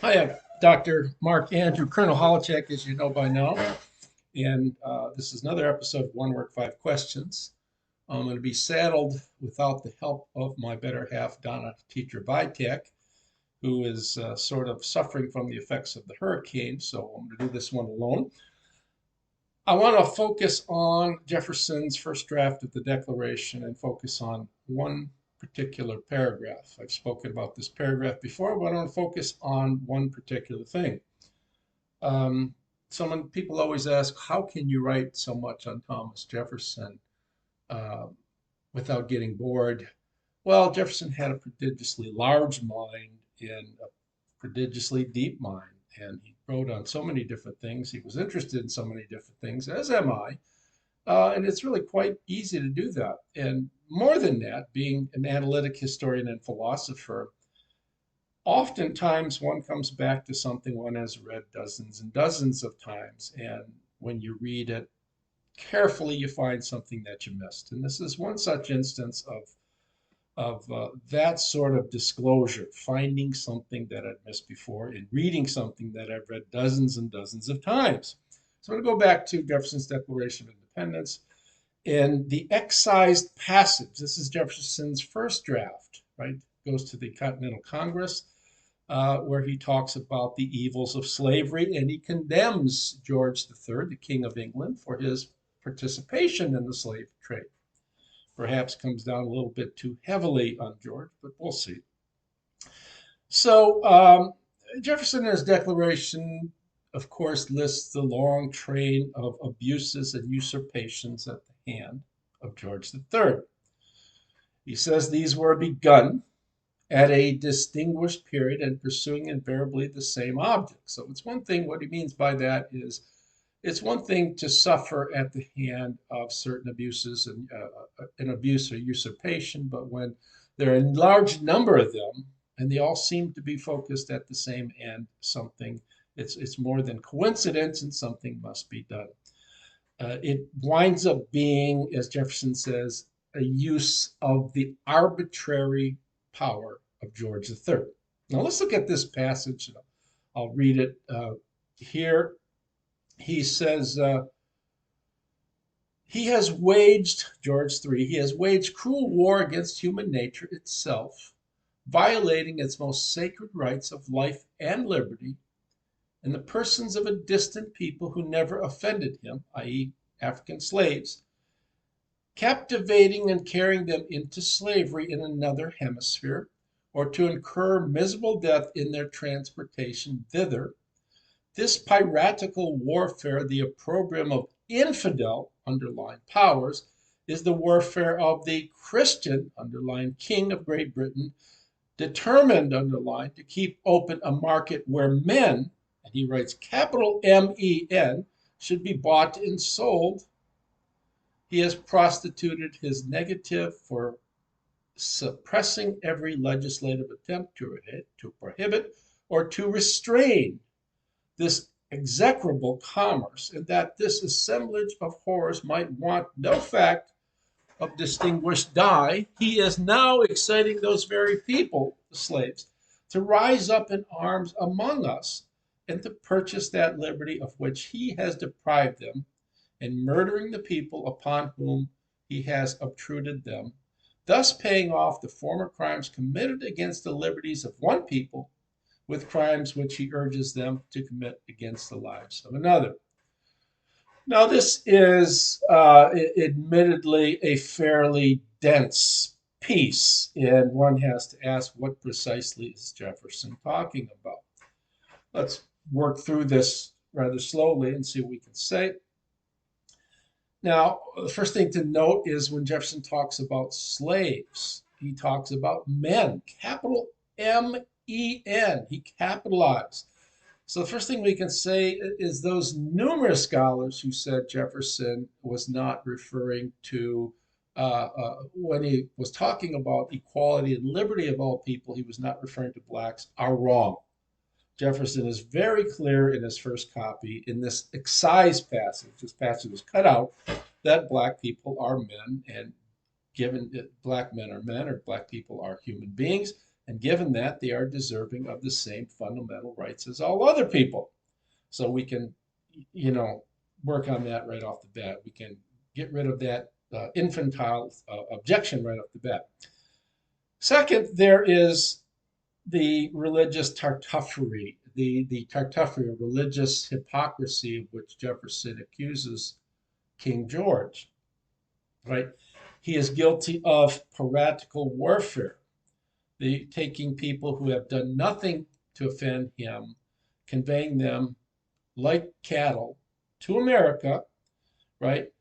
Hi, I'm Dr. Mark Andrew, Colonel Holowchak, as you know by now. And this is another episode of One Work, Five Questions. I'm going to be saddled without the help of my better half, Donna Teacher Vitek, who is sort of suffering from the effects of the hurricane. So I'm going to do this one alone. I want to focus on Jefferson's first draft of the Declaration and focus on one particular paragraph. I've spoken about this paragraph before, but I want to focus on one particular thing. Um, People always ask, how can you write so much on Thomas Jefferson uh, without getting bored? Well, Jefferson had a prodigiously large mind and a prodigiously deep mind, and he wrote on so many different things. He was interested in so many different things, as am I. And it's really quite easy to do that. And more than that, being an analytic historian and philosopher, oftentimes one comes back to something one has read dozens and dozens of times. And when you read it carefully, you find something that you missed. And this is one such instance of that sort of disclosure, finding something that I'd missed before and reading something that I've read dozens and dozens of times. So I'm going to go back to Jefferson's Declaration of Independence and the excised passage. This is Jefferson's first draft, right? Goes to the Continental Congress, where he talks about the evils of slavery and he condemns George III, the King of England, for his participation in the slave trade. Perhaps comes down a little bit too heavily on George, but we'll see. So Jefferson, in his declaration, of course, lists the long train of abuses and usurpations at the hand of George III. He says these were begun at a distinguished period and pursuing invariably the same object. So it's one thing, what he means by that is it's one thing to suffer at the hand of certain abuses and an abuse or usurpation, but when there are a large number of them and they all seem to be focused at the same end, something it's more than coincidence and something must be done. It winds up being, as Jefferson says, a use of the arbitrary power of George III. Now let's look at this passage. I'll read it here. He says, he has waged, George III, he has waged cruel war against human nature itself, violating its most sacred rights of life and liberty in the persons of a distant people who never offended him, i.e., African slaves, captivating and carrying them into slavery in another hemisphere, or to incur miserable death in their transportation thither. This piratical warfare, the opprobrium of infidel underlying powers, is the warfare of the Christian underlying king of Great Britain, determined underlying to keep open a market where men, and he writes capital MEN, should be bought and sold. He has prostituted his negative for suppressing every legislative attempt to prohibit or to restrain this execrable commerce, and that this assemblage of horrors might want no fact of distinguished dye, he is now exciting those very people, the slaves, to rise up in arms among us and to purchase that liberty of which he has deprived them, and murdering the people upon whom he has obtruded them, thus paying off the former crimes committed against the liberties of one people with crimes which he urges them to commit against the lives of another. Now, this is admittedly a fairly dense piece, and one has to ask what precisely is Jefferson talking about? Let's work through this rather slowly and see what we can say. Now, the first thing to note is when Jefferson talks about slaves, he talks about men, capital MEN. He capitalized. So the first thing we can say is those numerous scholars who said Jefferson was not referring to, when he was talking about equality and liberty of all people, he was not referring to blacks, are wrong. Jefferson is very clear in his first copy in this excise passage. This passage was cut out that black people are men, and given that black men are men or black people are human beings, And given that, they are deserving of the same fundamental rights as all other people. So we can, you know, work on that right off the bat. We can get rid of that infantile objection right off the bat. Second, there is the religious tartuffery, the tartuffery, religious hypocrisy of which Jefferson accuses King George, right? He is guilty of piratical warfare, the taking people who have done nothing to offend him, conveying them like cattle to America, right?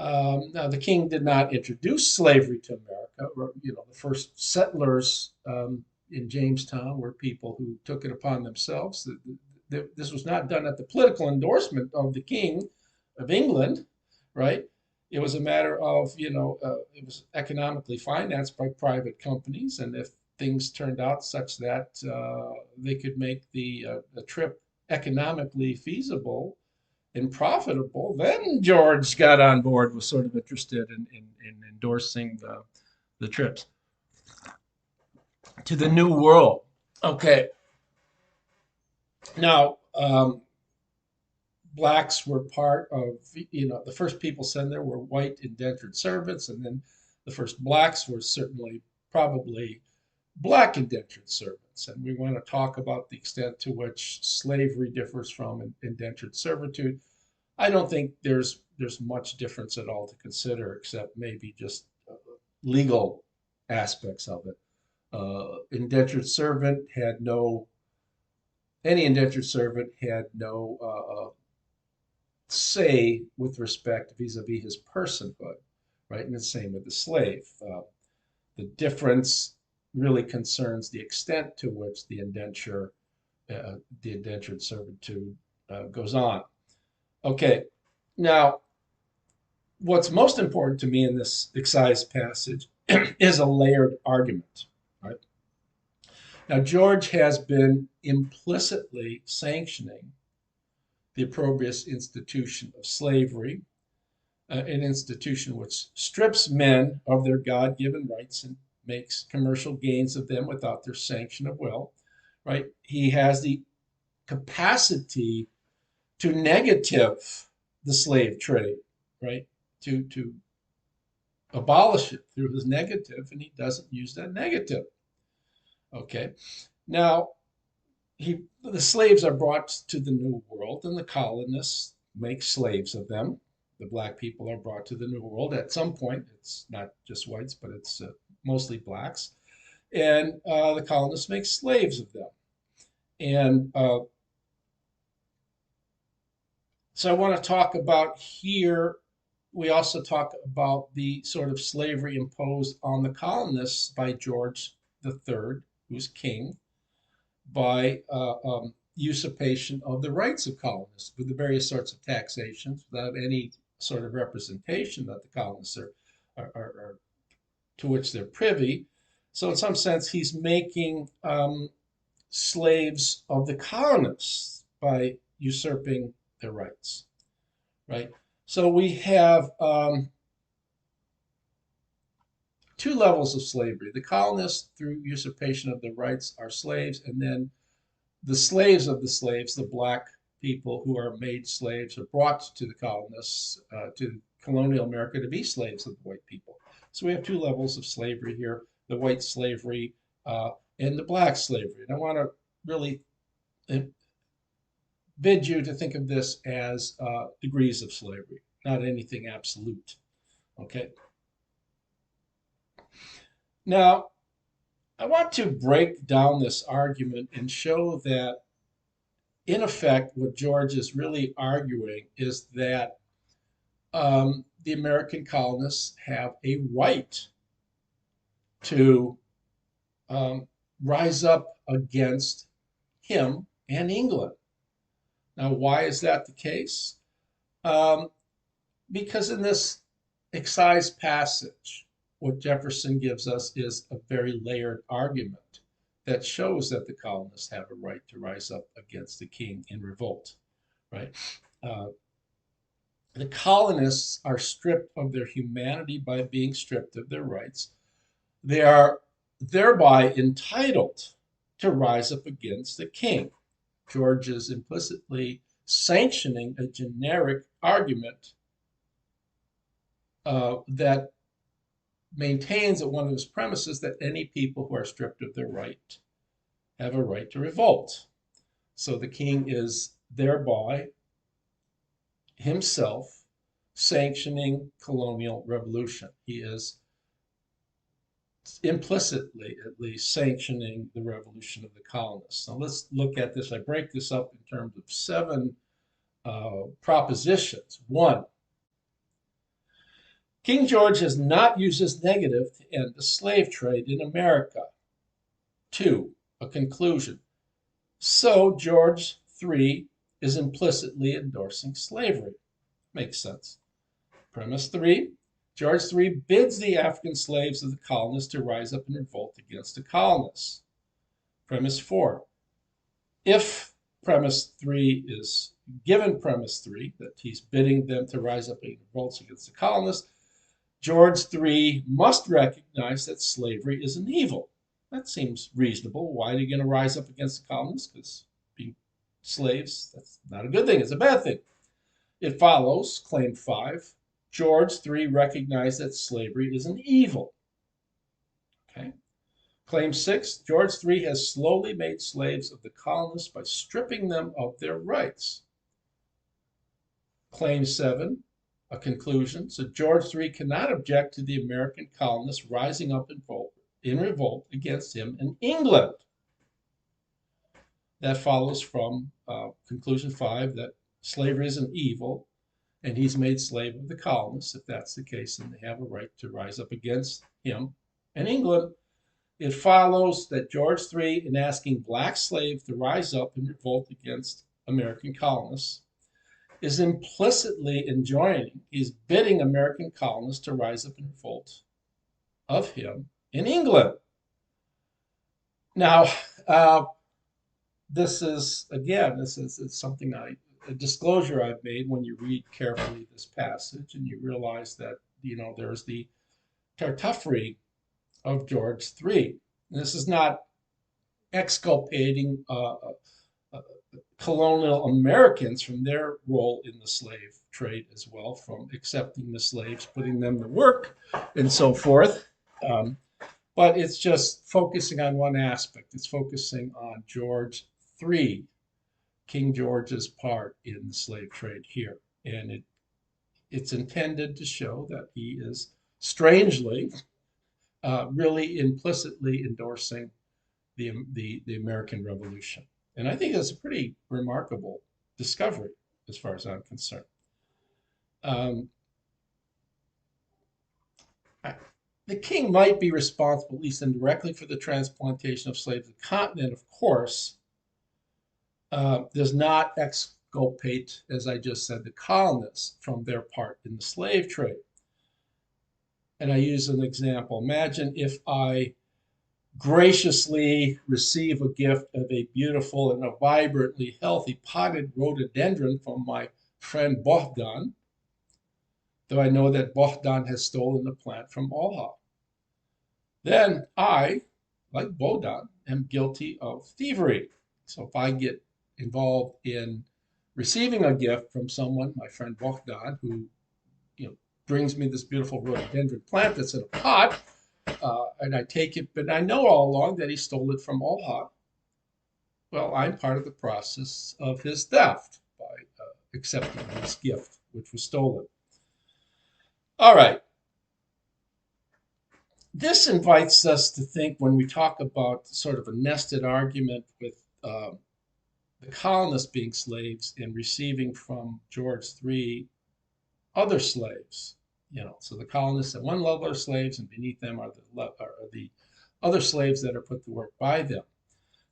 Now, the king did not introduce slavery to America. You know, the first settlers in Jamestown were people who took it upon themselves. This was not done at the political endorsement of the king of England, right? It was a matter of, it was economically financed by private companies. And if things turned out such that they could make the trip economically feasible and profitable, then George got on board, was sort of interested in endorsing the trips to the New World. Okay. Now, blacks were part of, the first people sent there were white indentured servants, and then the first blacks were certainly probably black indentured servants. And we want to talk about the extent to which slavery differs from indentured servitude. I don't think there's much difference at all to consider, except maybe just legal aspects of it. Indentured servant had no Any indentured servant had no say with respect vis-a-vis his personhood, right? And the same with the slave. The difference really concerns the extent to which the indentured servitude goes on. Okay, now what's most important to me in this excise passage is a layered argument. Right? Now, George has been implicitly sanctioning the opprobrious institution of slavery, an institution which strips men of their God given rights and makes commercial gains of them without their sanction of will. Right? He has the capacity to negative the slave trade, right? To abolish it through his negative, and he doesn't use that negative. Okay, now the slaves are brought to the New World, and the colonists make slaves of them. The black people are brought to the New World. At some point, it's not just whites, but it's mostly blacks, and the colonists make slaves of them. And so I want to talk about here. We also talk about the sort of slavery imposed on the colonists by George III, who's king, by usurpation of the rights of colonists with the various sorts of taxations without any sort of representation that the colonists are to which they're privy. So in some sense, he's making slaves of the colonists by usurping their rights, right? So we have two levels of slavery. The colonists, through usurpation of their rights, are slaves, and then the slaves of the slaves, the black people who are made slaves, are brought to the colonists, to colonial America, to be slaves of the white people. So we have two levels of slavery here, the white slavery and the black slavery. And I want to really bid you to think of this as degrees of slavery, not anything absolute. Okay. Now, I want to break down this argument and show that, in effect, what George is really arguing is that the American colonists have a right to rise up against him and England. Now, why is that the case? Because in this excise passage, what Jefferson gives us is a very layered argument that shows that the colonists have a right to rise up against the king in revolt, right? The colonists are stripped of their humanity by being stripped of their rights. They are thereby entitled to rise up against the king. George is implicitly sanctioning a generic argument that maintains at one of his premises that any people who are stripped of their right have a right to revolt. So the king is thereby himself sanctioning colonial revolution. He is implicitly, at least, sanctioning the revolution of the colonists. Now let's look at this. I break this up in terms of 7 propositions. 1, King George has not used his negative to end the slave trade in America. 2, a conclusion. So George III is implicitly endorsing slavery. Makes sense. Premise 3, George III bids the African slaves of the colonists to rise up in revolt against the colonists. Premise 4, if premise 3 is given premise 3, that he's bidding them to rise up in revolts against the colonists, George III must recognize that slavery is an evil. That seems reasonable. Why are you going to rise up against the colonists? Because being slaves, that's not a good thing. It's a bad thing. It follows, claim 5, George III recognized that slavery is an evil. Okay. Claim 6, George III has slowly made slaves of the colonists by stripping them of their rights. Claim 7, a conclusion, so George III cannot object to the American colonists rising up in revolt against him in England. That follows from conclusion 5, that slavery is an evil, and he's made slave of the colonists. If that's the case, then they have a right to rise up against him in England. It follows that George III, in asking black slaves to rise up and revolt against American colonists, is implicitly enjoining, he's bidding American colonists to rise up in revolt of him in England. Now, this is something a disclosure I've made when you read carefully this passage and you realize that, there's the Tartuffery of George III. And this is not exculpating colonial Americans from their role in the slave trade as well, from accepting the slaves, putting them to work, and so forth. But it's just focusing on one aspect. It's focusing on George III, King George's part in the slave trade here. And it's intended to show that he is strangely, really implicitly endorsing the American Revolution. And I think that's a pretty remarkable discovery as far as I'm concerned. The king might be responsible, at least indirectly, for the transplantation of slaves to the continent, of course, does not exculpate, as I just said, the colonists from their part in the slave trade. And I use an example. Imagine if I graciously receive a gift of a beautiful and a vibrantly healthy potted rhododendron from my friend Bohdan, though I know that Bohdan has stolen the plant from Olha. Then I, like Bohdan, am guilty of thievery. So if I get involved in receiving a gift from someone, my friend Bohdan, who brings me this beautiful rhododendron plant that's in a pot, and I take it, but I know all along that he stole it from Olha. Well, I'm part of the process of his theft by accepting his gift, which was stolen. All right. This invites us to think, when we talk about sort of a nested argument with the colonists being slaves and receiving from George III other slaves. So the colonists at one level are slaves, and beneath them are the other slaves that are put to work by them.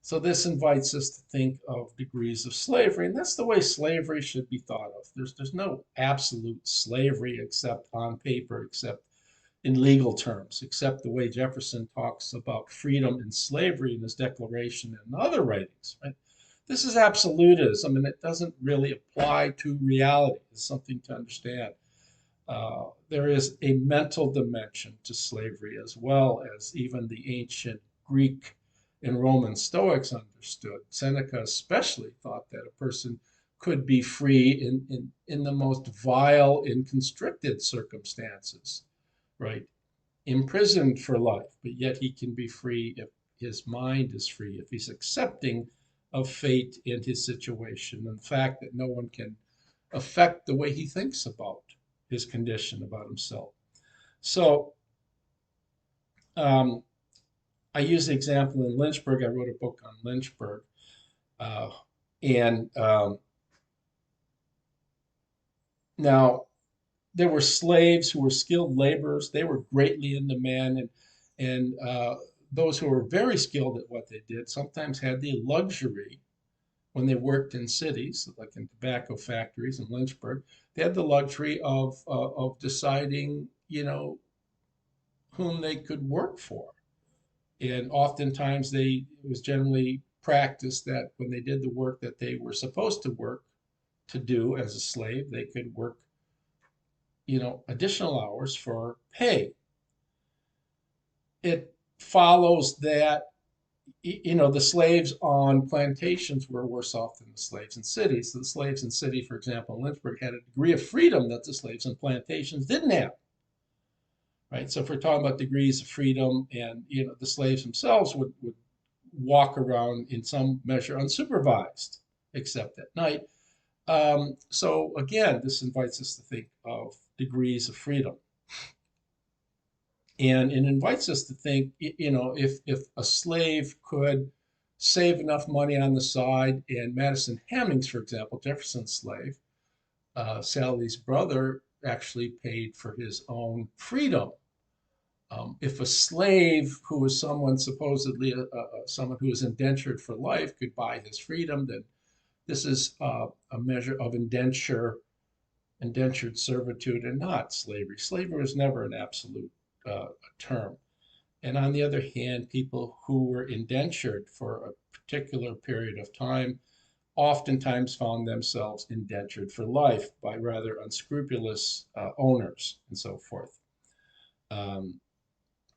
So this invites us to think of degrees of slavery, and that's the way slavery should be thought of. There's no absolute slavery except on paper, except in legal terms, except the way Jefferson talks about freedom and slavery in his Declaration and other writings. Right? This is absolutism, and it doesn't really apply to reality. It's something to understand. There is a mental dimension to slavery as well as even the ancient Greek and Roman Stoics understood. Seneca especially thought that a person could be free in the most vile and constricted circumstances, right? Imprisoned for life, but yet he can be free if his mind is free, if he's accepting of fate and his situation and the fact that no one can affect the way he thinks about his condition, about himself. So um, I use the example in Lynchburg. I wrote a book on Lynchburg, uh, and now there were slaves who were skilled laborers. They were greatly in demand, and those who were very skilled at what they did sometimes had the luxury when they worked in cities, like in tobacco factories in Lynchburg. They had the luxury of deciding, whom they could work for. And oftentimes it was generally practiced that when they did the work that they were supposed to work to do as a slave, they could work, additional hours for pay. It follows that, the slaves on plantations were worse off than the slaves in cities. The slaves in city, for example, in Lynchburg, had a degree of freedom that the slaves on plantations didn't have. Right. So if we're talking about degrees of freedom, and the slaves themselves would walk around in some measure unsupervised, except at night. So again, this invites us to think of degrees of freedom. And it invites us to think, if a slave could save enough money on the side, and Madison Hemmings, for example, Jefferson's slave, Sally's brother, actually paid for his own freedom. If a slave who was someone supposedly someone who was indentured for life could buy his freedom, then this is a measure of indentured servitude and not slavery. Slavery was never an absolute term. And on the other hand, people who were indentured for a particular period of time oftentimes found themselves indentured for life by rather unscrupulous owners and so forth. Um,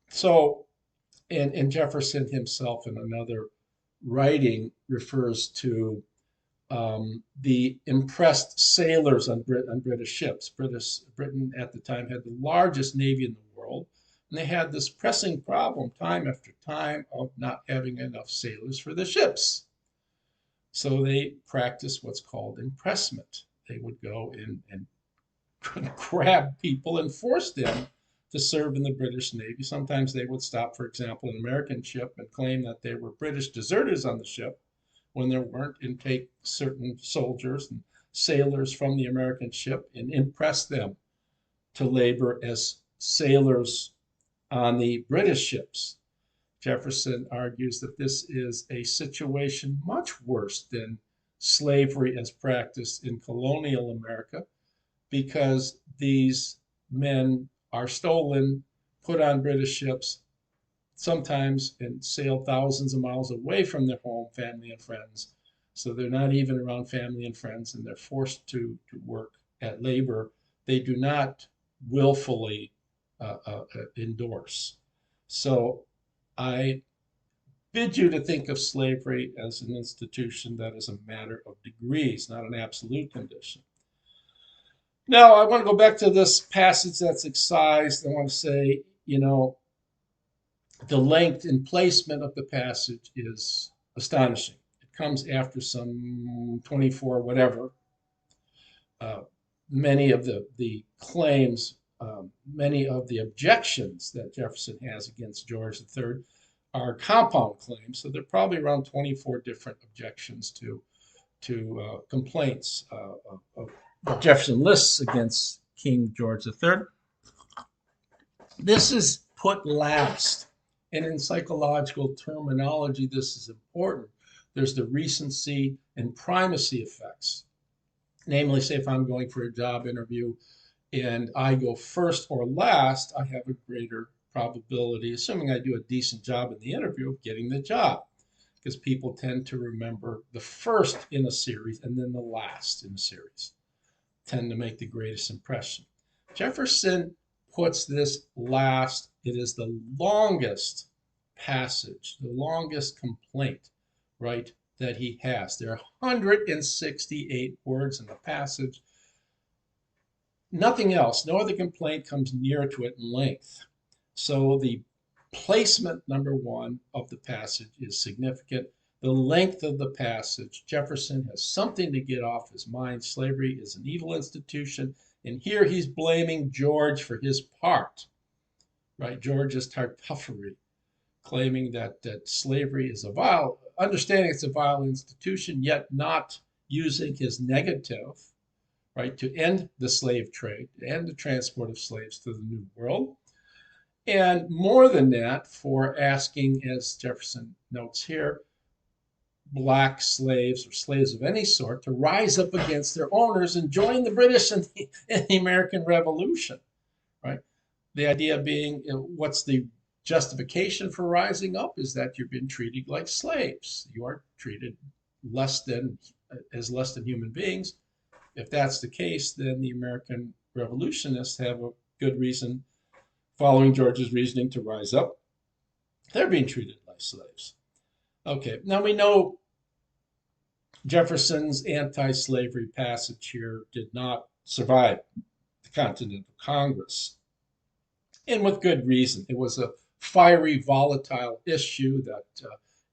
so, and Jefferson himself in another writing refers to the impressed sailors on British ships. Britain at the time had the largest navy in the world, and they had this pressing problem time after time of not having enough sailors for the ships. So they practiced what's called impressment. They would go in and grab people and force them to serve in the British Navy. Sometimes they would stop, for example, an American ship and claim that they were British deserters on the ship when there weren't, and take certain soldiers and sailors from the American ship and impress them to labor as sailors on the British ships. Jefferson argues that this is a situation much worse than slavery as practiced in colonial America, because these men are stolen, put on British ships, sometimes, and sail thousands of miles away from their home, family, and friends. So they're not even around family and friends, and they're forced to work at labor they do not willfully endorse. So I bid you to think of slavery as an institution that is a matter of degrees, not an absolute condition. Now, I want to go back to this passage that's excised. I want to say, the length and placement of the passage is astonishing. It comes after some 24, whatever. Uh, Many of the claims, many of the objections that Jefferson has against George III are compound claims. So there are probably around 24 different objections to complaints of Jefferson lists against King George III. This is put last. And in psychological terminology, this is important. There's the recency and primacy effects. Namely, say if I'm going for a job interview and I go first or last, I have a greater probability, assuming I do a decent job in the interview, of getting the job. Because people tend to remember the first in a series and then the last in a series, tend to make the greatest impression. Jefferson puts this last, it is the longest passage, the longest complaint, right, that he has. There are 168 words in the passage. Nothing else, no other complaint comes near to it in length. So the placement, number one, of the passage is significant. The length of the passage, Jefferson has something to get off his mind. Slavery is an evil institution. And here he's blaming George for his part, right? George's tartuffery, claiming that slavery is a vile, understanding it's a vile institution, yet not using his negative, right, to end the slave trade, to end the transport of slaves to the New World. And more than that, for asking, as Jefferson notes here, black slaves or slaves of any sort to rise up against their owners and join the British in the American Revolution, right? The idea being, what's the justification for rising up is that you're being treated like slaves. You are treated less than human beings. If that's the case, then the American revolutionists have a good reason, following George's reasoning, to rise up. They're being treated like slaves. Okay, now we know Jefferson's anti-slavery passage here did not survive the Continental Congress, and with good reason. It was a fiery, volatile issue that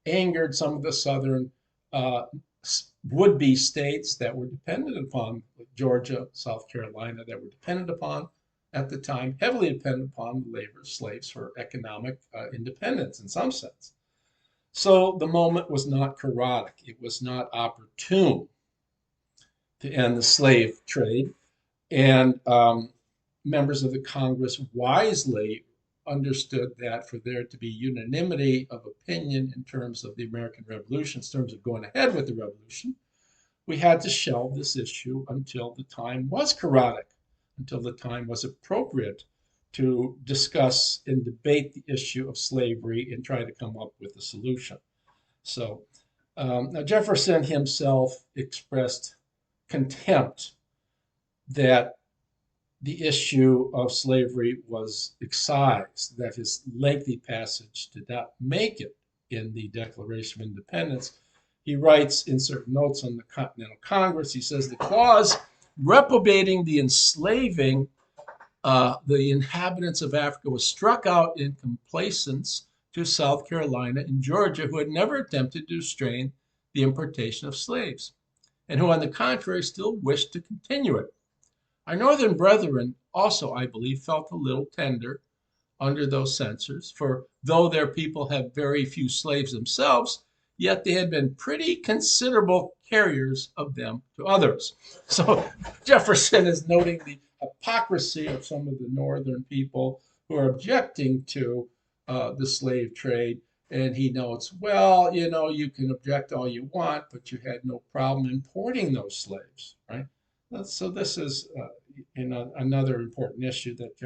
angered some of the southern would-be states that were dependent upon, Georgia, South Carolina, that were dependent upon at the time, heavily dependent upon the labor of slaves for economic independence in some sense. So the moment was not chaotic. It was not opportune to end the slave trade. And members of the Congress wisely understood that for there to be unanimity of opinion in terms of the American Revolution, in terms of going ahead with the revolution, we had to shelve this issue until the time was chaotic, until the time was appropriate to discuss and debate the issue of slavery and try to come up with a solution. So now Jefferson himself expressed contempt that the issue of slavery was excised, that his lengthy passage did not make it in the Declaration of Independence. He writes in certain notes on the Continental Congress, he says the clause reprobating the enslaving the inhabitants of Africa was struck out in complaisance to South Carolina and Georgia, who had never attempted to restrain the importation of slaves, and who, on the contrary, still wished to continue it. Our northern brethren also, I believe, felt a little tender under those censors, for though their people had very few slaves themselves, yet they had been pretty considerable carriers of them to others. So Jefferson is noting the hypocrisy of some of the northern people who are objecting to the slave trade. And he notes, well, you can object all you want, but you had no problem importing those slaves, right? So this is another important issue that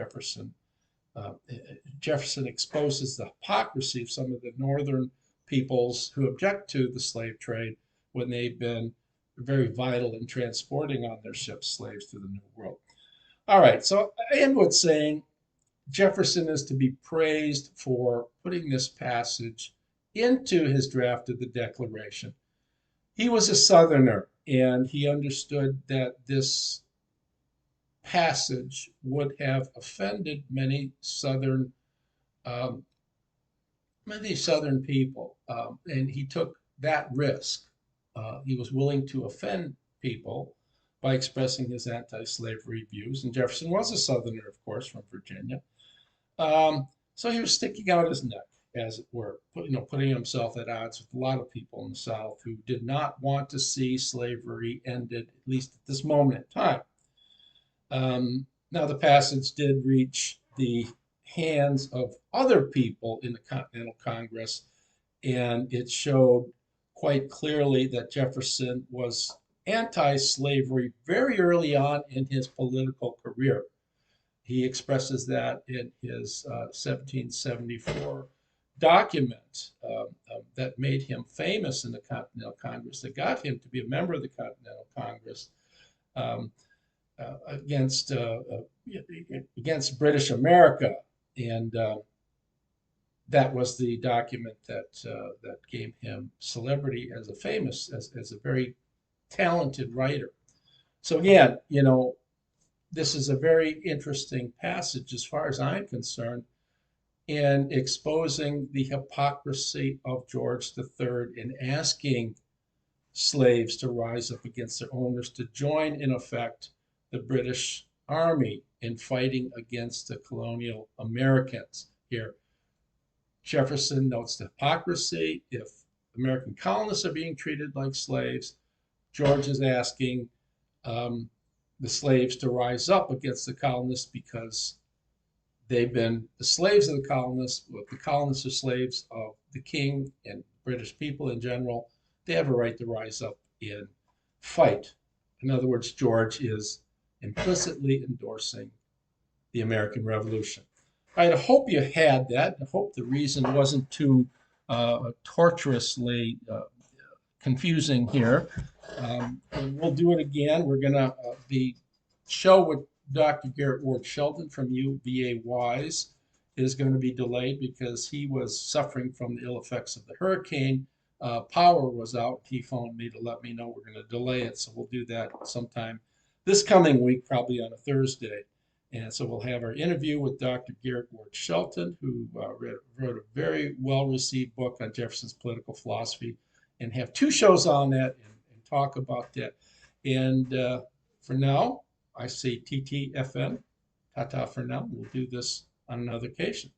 Jefferson exposes the hypocrisy of some of the northern peoples who object to the slave trade when they've been very vital in transporting on their ships slaves to the New World. All right, so I end with saying Jefferson is to be praised for putting this passage into his draft of the Declaration. He was a Southerner, and he understood that this passage would have offended many Southern people, and he took that risk. He was willing to offend people by expressing his anti-slavery views, and Jefferson was a Southerner, of course, from Virginia. So he was sticking out his neck, as it were, putting himself at odds with a lot of people in the South who did not want to see slavery ended, at least at this moment in time. Now, the passage did reach the hands of other people in the Continental Congress, and it showed quite clearly that Jefferson was anti-slavery very early on in his political career. He expresses that in his 1774 document that made him famous in the Continental Congress, that got him to be a member of the Continental Congress. against British America, and that was the document that gave him celebrity as as a very talented writer. So again, this is a very interesting passage as far as I'm concerned in exposing the hypocrisy of George III in asking slaves to rise up against their owners, to join, in effect, the British Army in fighting against the colonial Americans here. Jefferson notes the hypocrisy. If American colonists are being treated like slaves, George is asking the slaves to rise up against the colonists because they've been the slaves of the colonists. Well, the colonists are slaves of the king and British people in general. They have a right to rise up and fight. In other words, George is implicitly endorsing the American Revolution. All right, I hope you had that. I hope the reason wasn't too tortuously confusing here. We'll do it again. We're going to the show with Dr. Garrett Ward Shelton from UVA Wise is going to be delayed because he was suffering from the ill effects of the hurricane. Power was out. He phoned me to let me know we're going to delay it, so we'll do that sometime this coming week, probably on a Thursday. And so we'll have our interview with Dr. Garrett Ward Shelton, who wrote a very well-received book on Jefferson's political philosophy, and have two shows on that and talk about that. And for now, I say TTFN, ta-ta for now. We'll do this on another occasion.